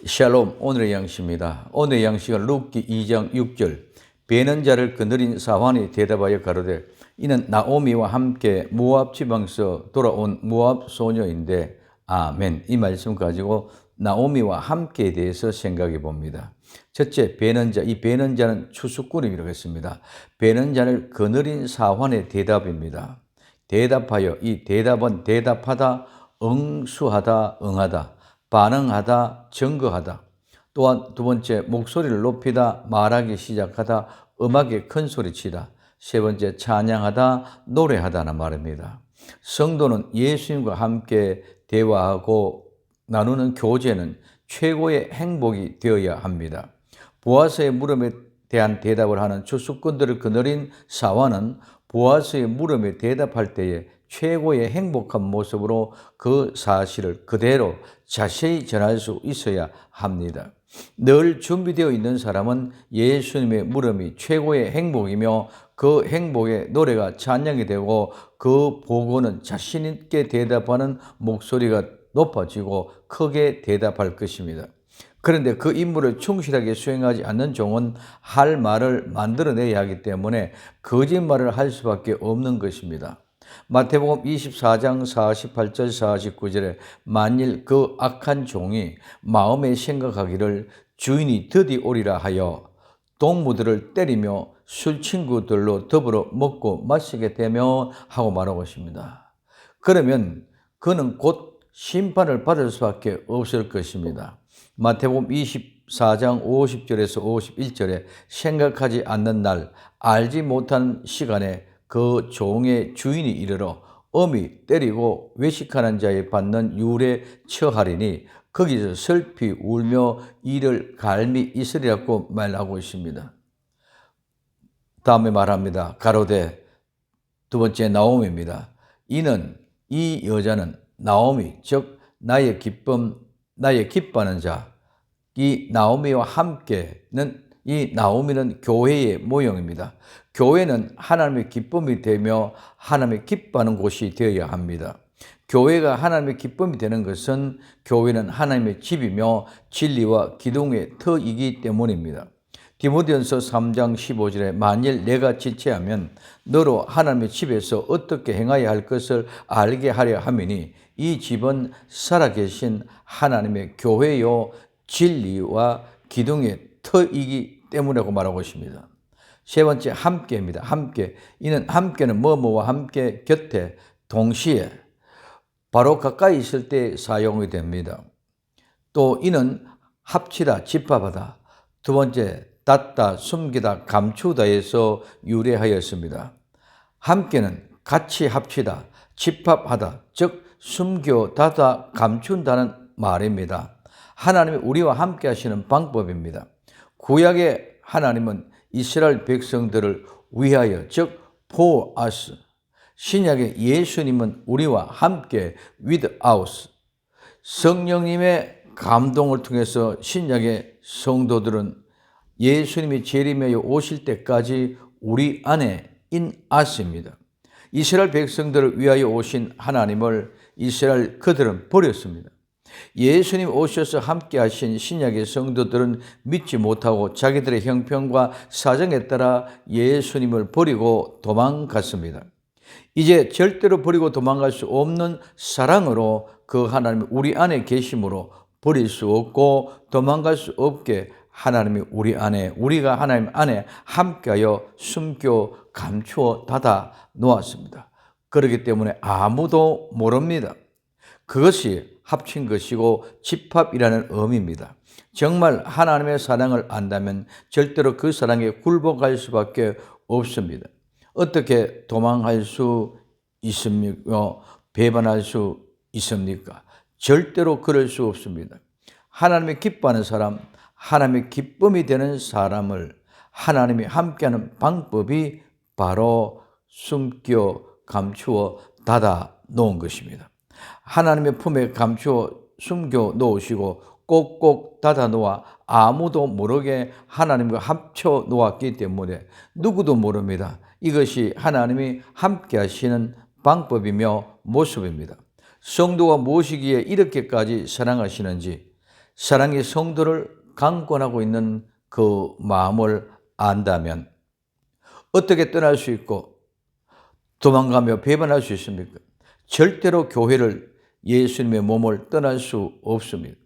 샬롬. 오늘의 양식입니다. 오늘의 양식은 룻기 2장 6절. 베는 자를 거느린 사환이 대답하여 가로되 이는 나오미와 함께 모압 지방에서 돌아온 모압 소녀인데. 아멘. 이 말씀 가지고 나오미와 함께에 대해서 생각해 봅니다. 첫째, 베는 자. 이 베는 자는 추수꾼이라고 했습니다. 베는 자를 거느린 사환의 대답입니다. 대답하여. 이 대답은 대답하다, 응수하다, 응하다, 반응하다, 증거하다. 또한 두 번째, 목소리를 높이다, 말하기 시작하다, 음악에 큰 소리치다. 세 번째, 찬양하다, 노래하다는 말입니다. 성도는 예수님과 함께 대화하고 나누는 교제는 최고의 행복이 되어야 합니다. 보아스의 물음에 대한 대답을 하는 추수꾼들을 거느린 사환은 보아스의 물음에 대답할 때에 최고의 행복한 모습으로 그 사실을 그대로 자세히 전할 수 있어야 합니다. 늘 준비되어 있는 사람은 예수님의 물음이 최고의 행복이며 그 행복의 노래가 찬양이 되고 그 보고는 자신 있게 대답하는 목소리가 높아지고 크게 대답할 것입니다. 그런데 그 임무를 충실하게 수행하지 않는 종은 할 말을 만들어내야 하기 때문에 거짓말을 할 수밖에 없는 것입니다. 마태복음 24장 48절 49절에 만일 그 악한 종이 마음에 생각하기를 주인이 드디 오리라 하여 동무들을 때리며 술 친구들로 더불어 먹고 마시게 되면 하고 말하고 있습니다. 그러면 그는 곧 심판을 받을 수밖에 없을 것입니다. 마태복음 24장 50절에서 51절에 생각하지 않는 날, 알지 못한 시간에 그 종의 주인이 이르러 엄히 때리고 외식하는 자에 받는 율에 처하리니 거기서 슬피 울며 이를 갈미 있으리라고 말하고 있습니다. 다음에 말합니다. 가로되 두 번째 나오미입니다. 이 여자는 나오미, 즉 나의 기쁨, 나의 기뻐하는 자, 이 나오미와 함께는 이 나오미는 교회의 모형입니다. 교회는 하나님의 기쁨이 되며 하나님의 기뻐하는 곳이 되어야 합니다. 교회가 하나님의 기쁨이 되는 것은 교회는 하나님의 집이며 진리와 기둥의 터이기 때문입니다. 디모데전서 3장 15절에 만일 내가 지체하면 너로 하나님의 집에서 어떻게 행하여야 할 것을 알게 하려 함이니 이 집은 살아계신 하나님의 교회요 진리와 기둥의 터이기 때문이라고 말하고 있습니다. 세 번째, 함께입니다. 함께. 이는 함께는 뭐뭐와 함께 곁에 동시에 바로 가까이 있을 때 사용이 됩니다. 또 이는 합치다, 집합하다. 두 번째, 닫다, 숨기다, 감추다에서 유래하였습니다. 함께는 같이 합치다, 집합하다, 즉 숨겨, 닫아, 감춘다는 말입니다. 하나님이 우리와 함께 하시는 방법입니다. 구약의 하나님은 이스라엘 백성들을 위하여, 즉 for us. 신약의 예수님은 우리와 함께 with us. 성령님의 감동을 통해서 신약의 성도들은 예수님이 재림하여 오실 때까지 우리 안에 in us입니다. 이스라엘 백성들을 위하여 오신 하나님을 이스라엘 그들은 버렸습니다. 예수님 오셔서 함께 하신 신약의 성도들은 믿지 못하고 자기들의 형편과 사정에 따라 예수님을 버리고 도망갔습니다. 이제 절대로 버리고 도망갈 수 없는 사랑으로 그 하나님이 우리 안에 계심으로 버릴 수 없고 도망갈 수 없게 하나님이 우리가 하나님 안에 함께하여 숨겨 감추어 닫아 놓았습니다. 그렇기 때문에 아무도 모릅니다. 그것이 합친 것이고 집합이라는 의미입니다. 정말 하나님의 사랑을 안다면 절대로 그 사랑에 굴복할 수밖에 없습니다. 어떻게 도망할 수 있습니까? 배반할 수 있습니까? 절대로 그럴 수 없습니다. 하나님의 기뻐하는 사람, 하나님의 기쁨이 되는 사람을 하나님이 함께하는 방법이 바로 숨겨 감추어 닫아 놓은 것입니다. 하나님의 품에 감추어 숨겨 놓으시고 꼭꼭 닫아 놓아 아무도 모르게 하나님과 합쳐 놓았기 때문에 누구도 모릅니다. 이것이 하나님이 함께 하시는 방법이며 모습입니다. 성도가 무엇이기에 이렇게까지 사랑하시는지, 사랑의 성도를 강권하고 있는 그 마음을 안다면 어떻게 떠날 수 있고 도망가며 배반할 수 있습니까? 절대로 교회를, 예수님의 몸을 떠날 수 없습니다.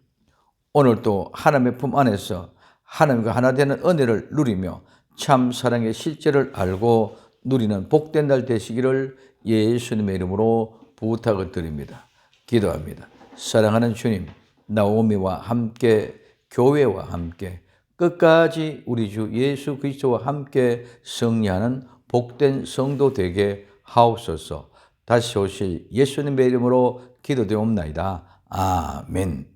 오늘도 하나님의 품 안에서 하나님과 하나 되는 은혜를 누리며 참 사랑의 실제를 알고 누리는 복된 날 되시기를 예수님의 이름으로 부탁을 드립니다. 기도합니다. 사랑하는 주님, 나오미와 함께, 교회와 함께 끝까지 우리 주 예수 그리스도와 함께 승리하는 복된 성도 되게 하옵소서. 다시 오실 예수님의 이름으로 기도되옵나이다. 아멘.